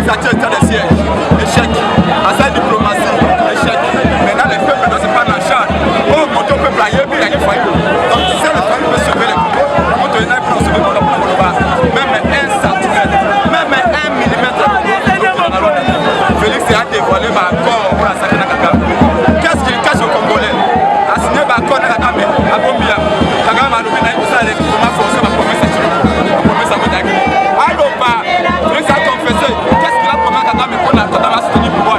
candidature état de siège. Échec. À sa diplomatie. Échec. Maintenant, les peuples doivent se prendre en charge. Oh, mon Dieu, peuple a yébi, il y a des foyers. Donc, si le foyer peut sauver les Congo, on doit y aller pour sauver le Congo. Même 1 centimètre, même 1 millimètre. Félix a dévoilé ma corps pour la Sakina Kagame. Qu'est-ce qu'il cache aux Congolais? A signé ma corps à Kagame, à Bombia. Kagame a nommé pour ça, comment forcer ma promesse à Chilo. Ma promesse à Moudagui. Alors, Félix a confessé. Qu'est-ce qu'il a promis à Kagame pour la Kagame a soutenu pour moi?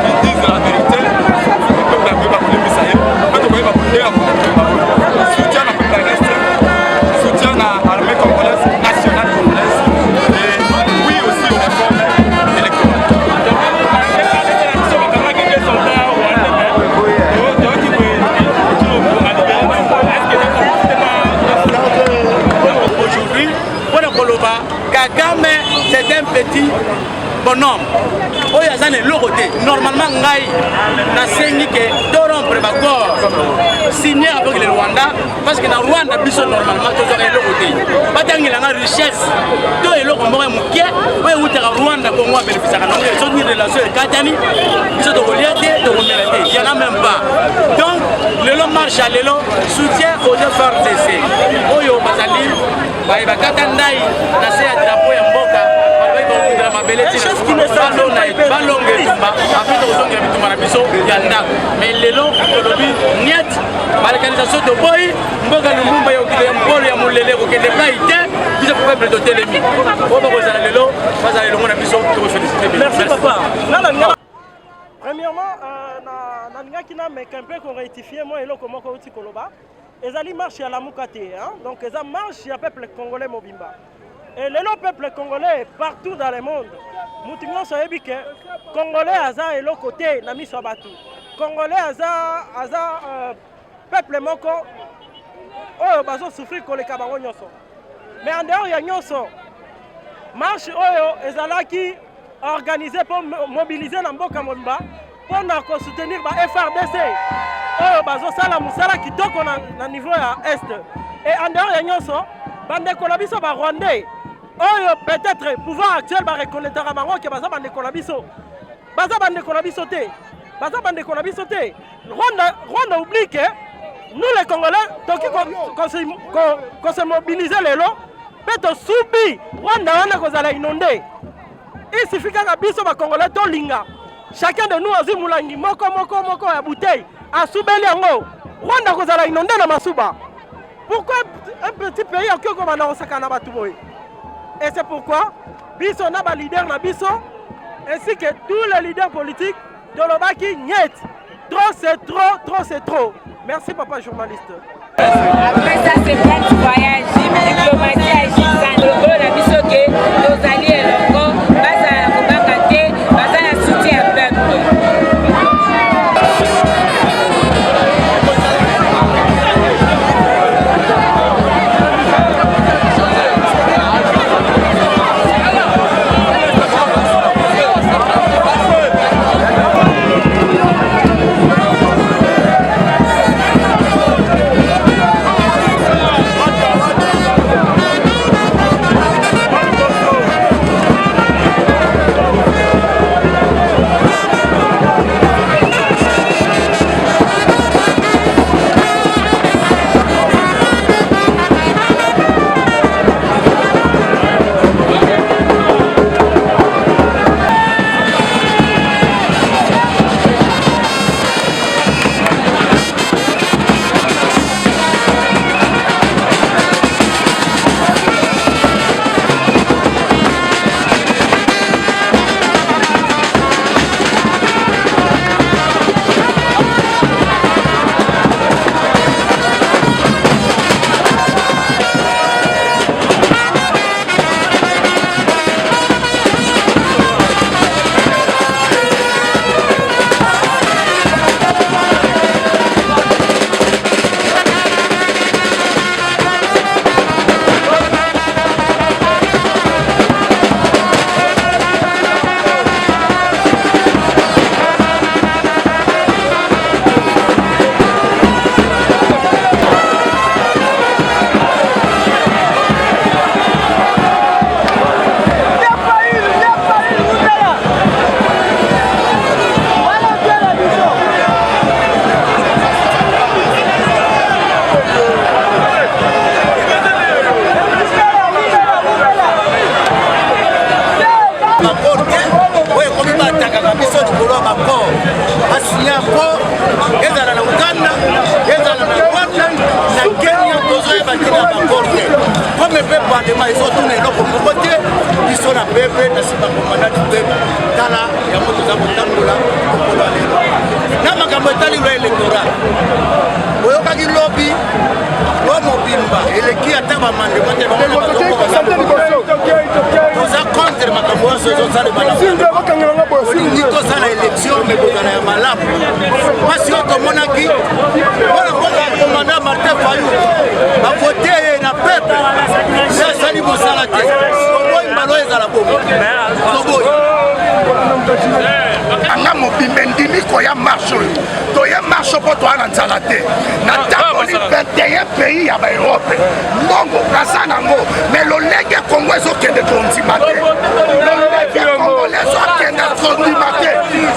Ils disent la vérité. Le peuple a pris ma police, ça y est. Mais tu peux pas police, soutien à la peuple reste. Soutien à l'armée congolaise, nationale congolaise. Et oui aussi aux réformes électorales. Aujourd'hui, pour le Koloba, Kagame, c'est un petit bonhomme. Normalement, Nasengi de rompre signé avec le Rwanda parce que dans le Rwanda, normalement, tout est l'autre. Pas tant qu'il a une richesse, tout est l'autre. Moi, je suis au Rwanda pour moi, bénéficier de une relation avec Katani, ils sont de il n'y en a même pas. Donc, le long marche à l'élo, soutien aux efforts d'essai. Oyo Bazali, Katandai, Nassé à Drapo et Mboka. Mais les longs, niet, l'organisation de Boy, Mboga Lumumba, Paul et Moulele, qui n'est pas été, qui se pouvait de Télémi. Merci papa. Premièrement, Nangakina Mekempe qu'on rectifie, moi et l'autre comment on Koloba. Et ça marche à la Moukate, donc ça marche à peuple congolais Mobimba. Et le peuple congolais partout dans le monde, Moutingon sahebi que Congolais aza et l'autre côté nami sabatu. Congolais aza peuple moko oyo bazo souffrir ko le kabango nyoso. Mais en dehors ya nyoso marche oyo ezalaki organisé pour mobiliser na mboka mobimba pour soutenir ba FRDC. Oyo bazo sala musala kitoko na niveau ya est. Et en dehors ya nyoso bande ko biso ba Rwandais. Oh, peut-être pouvoir actuel va reconnaître à Maroc que Baza bande Kolabiso. Baza bande Kolabiso te. Baza bande Kolabiso te. Rwanda oublie que nous les Congolais, donc qu'on se mobilise les lots, peut-être subi Rwanda on a inondé. Il suffit qu'un biso va Congolais to linga. Chacun de nous a dit moulangi moko ya bouteille a soubeli yango. Rwanda qu'on a inondé na masuba. Pourquoi un petit pays a que comme on a sakana batuboy? Et c'est pourquoi Bisso n'a pas leader na Bisso ainsi que tous les leaders politiques de l'Obaki niet. Trop c'est trop, trop c'est trop. Merci papa journaliste. Après ça c'est bien du voyage, diplomatie agissant, la Bisso que nos alliés locaux, basa la Kobakate, basa la soutien peuple. bakor te oyo ekomi batakaka biso likolo ya bakor basinya accord ezala na uganda ezala na rwanda na kenya tozoyeba ntina ya bakor te comme mpe bandema ezotuna eloko moko te biso na pepe na nsima komandaki pepe tala yango toza kotambola kokolo ya lelo na makambo etali lo électoral oyokaki lobi o mobimba eleki ata bamandema te toza contre makambo nyonso ezosalema olingi tosala élection me kozala ya malamu mpasi oyo tomonaki mpona mboka ya komanda martin fayu bavote ye na pepe se asali mosala te toboyi mbalo ezala bongo toboyi anga mobimba endimi koya marshe oyo toye marshe mpo toya na nzala te natamboli 21 pays ya baerope mbongo naza nango me lolenge kongo ezokende kondima te lolenge kongole ezokende kondima te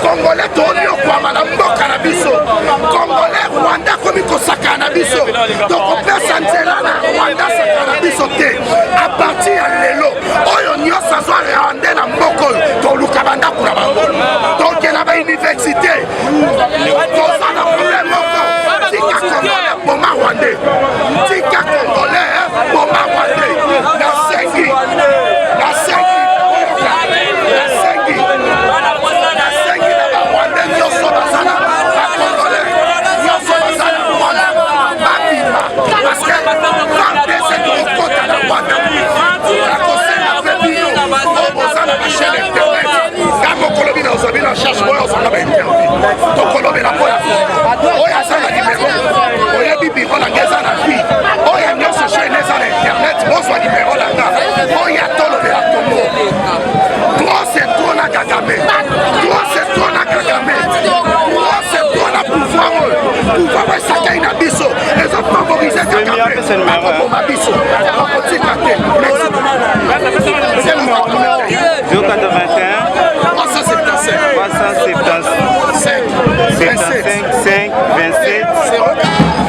kongole tooni okwama na mboka na biso kongole rwanda komi kosaka na biso tokopesa nzela na rwanda saka na biso te a partir ya lelo oyo nyonso azwa rwande na mboka oyo toluka bandako na bango tokenda bauniversité toza na problème moko tika congolais boma rwandais tika congolais boma rwandais nasengi na barwandais nyonso baza na bacongolais nyonso baza na rwanda babima parce que rwandais ekokota na rwanda nakosenga mpe bino oyo boza na bachaine internet ntango okolobi na ozwabi na charge oyo ozanga bainterview tokolobela mpo ya oyo aza na nimero oyebi biro nanga eza na vie oyo nyonso chaine eza na internet bozwa nimero nanga oyo atolobela kongo trop c'est trop na kagame trop c'est trop na kagame trop c'est trop na pouvoir pouvoir esakai na biso ezofavorize kagame akoboma biso akotika te 5, 27.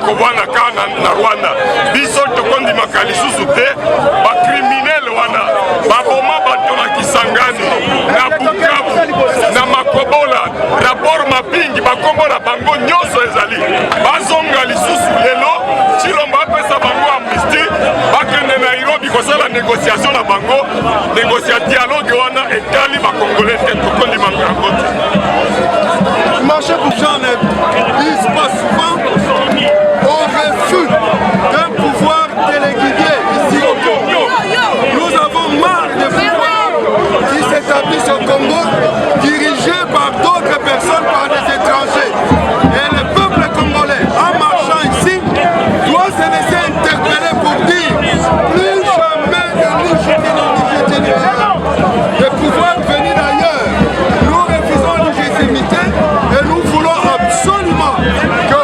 ekobwana kaka na Rwanda. Biso tokondimaka lisusu te bakriminele wana baboma bato na Kisangani, na Bukavu, na Makobola, rapport mapingi bakombo na bango nyonso ezali bazonga lisusu lelo Chilombo apesa bango amnistie bakende na Nairobi kosala négociation na bango dialogue wana etali bakongolais te tokondimaka yango te. Marché pour Jean ne vise pas souvent au refus d'un pouvoir téléguidé ici au Congo. Nous avons marre de pouvoirs qui s'établissent au Congo, dirigés par d'autres personnes, par des étrangers. Et le peuple congolais, en marchant ici, doit se laisser interpeller pour dire plus jamais de légitimité de pouvoir venir d'ailleurs. Nous refusons légitimité et nous voulons absolument que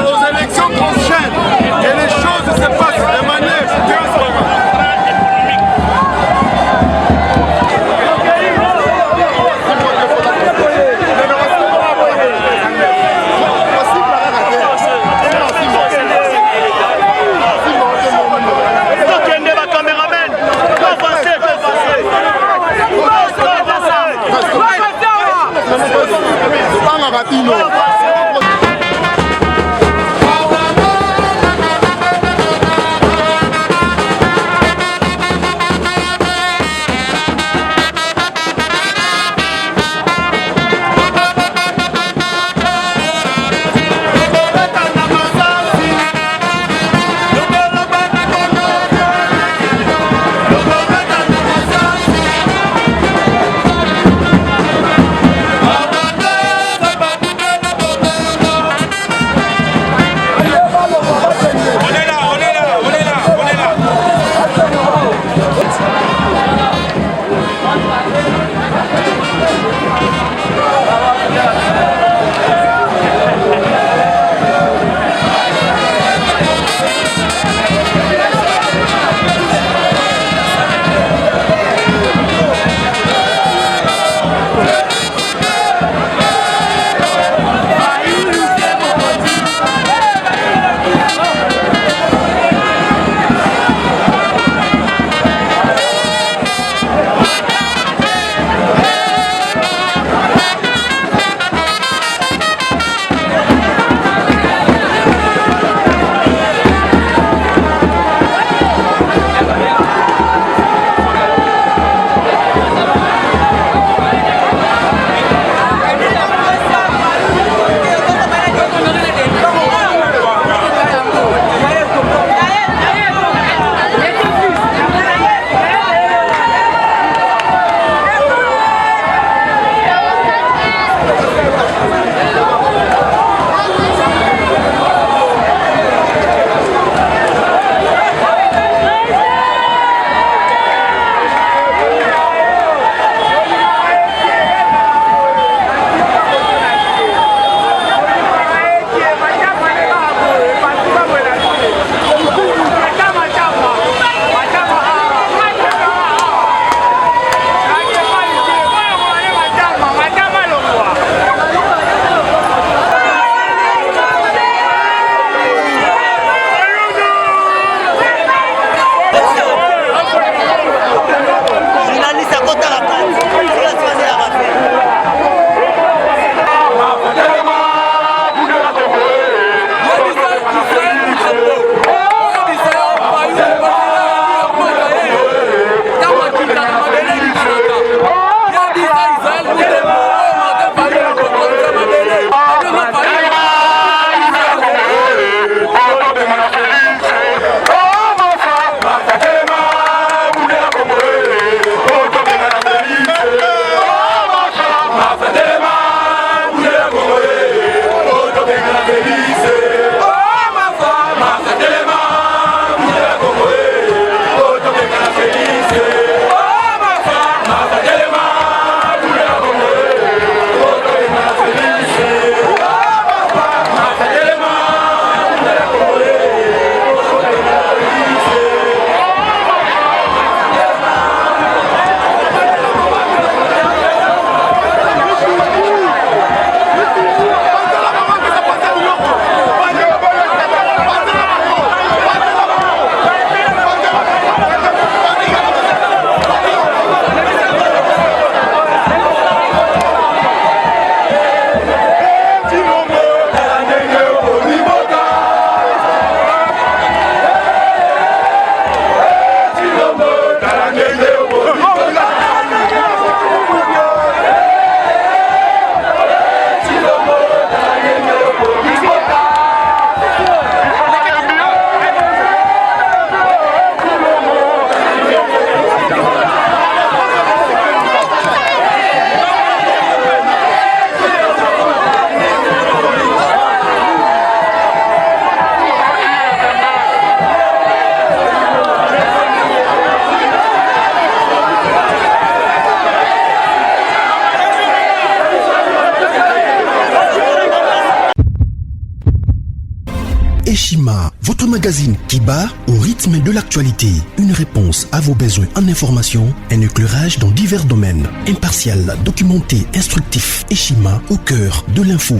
Eshima, votre magazine qui bat au rythme de l'actualité. Une réponse à vos besoins en information, un éclairage dans divers domaines. Impartial, documenté, instructif. Eshima au cœur de l'info.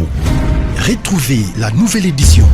Retrouvez la nouvelle édition.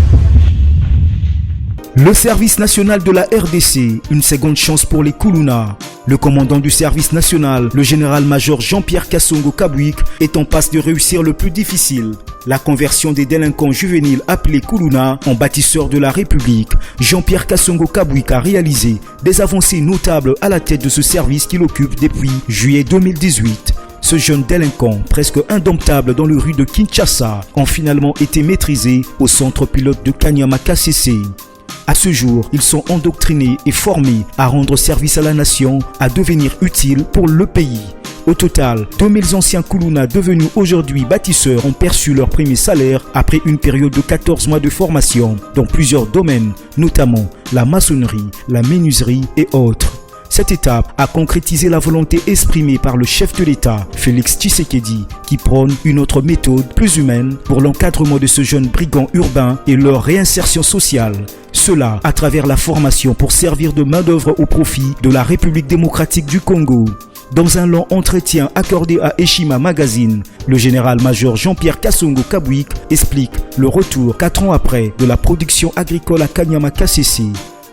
Le service national de la RDC, une seconde chance pour les Kuluna. Le commandant du service national, le général-major Jean-Pierre Kassongo Kabouik, est en passe de réussir le plus difficile. La conversion des délinquants juvéniles appelés Kuluna en bâtisseurs de la République. Jean-Pierre Kassongo Kabouik a réalisé des avancées notables à la tête de ce service qu'il occupe depuis juillet 2018. Ce jeune délinquant, presque indomptable dans les rues de Kinshasa, ont finalement été maîtrisés au centre pilote de Kanyama KCC. À ce jour, ils sont endoctrinés et formés à rendre service à la nation, à devenir utiles pour le pays. Au total, 2000 anciens Kuluna devenus aujourd'hui bâtisseurs ont perçu leur premier salaire après une période de 14 mois de formation dans plusieurs domaines, notamment la maçonnerie, la menuiserie et autres. Cette étape a concrétisé la volonté exprimée par le chef de l'État, Félix Tshisekedi, qui prône une autre méthode plus humaine pour l'encadrement de ce jeune brigand urbain et leur réinsertion sociale. Cela à travers la formation pour servir de main-d'œuvre au profit de la République démocratique du Congo. Dans un long entretien accordé à Eshima Magazine, le général-major Jean-Pierre Kassongo Kabouik explique le retour 4 ans après de la production agricole à Kanyama KCC.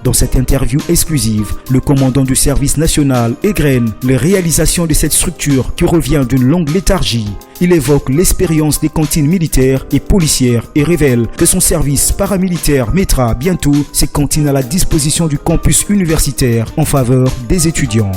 Dans cette interview exclusive, le commandant du service national égrène les réalisations de cette structure qui revient d'une longue léthargie. Il évoque l'expérience des cantines militaires et policières et révèle que son service paramilitaire mettra bientôt ses cantines à la disposition du campus universitaire en faveur des étudiants.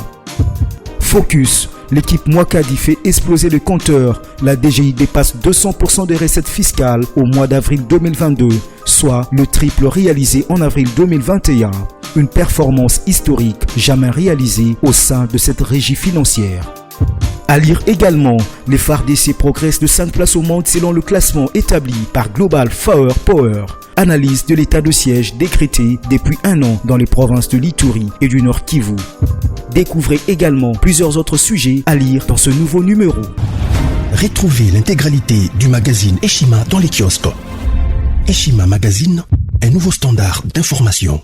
Focus. L'équipe Mwakadi fait exploser le compteur. La DGI dépasse 200% des recettes fiscales au mois d'avril 2022, soit le triple réalisé en avril 2021. Une performance historique jamais réalisée au sein de cette régie financière. À lire également, les FARDC progressent de 5 places au monde selon le classement établi par Global Power. Analyse de l'état de siège décrété depuis 1 an dans les provinces de l'Ituri et du Nord Kivu. Découvrez également plusieurs autres sujets à lire dans ce nouveau numéro. Retrouvez l'intégralité du magazine Eshima dans les kiosques. Eshima Magazine, un nouveau standard d'information.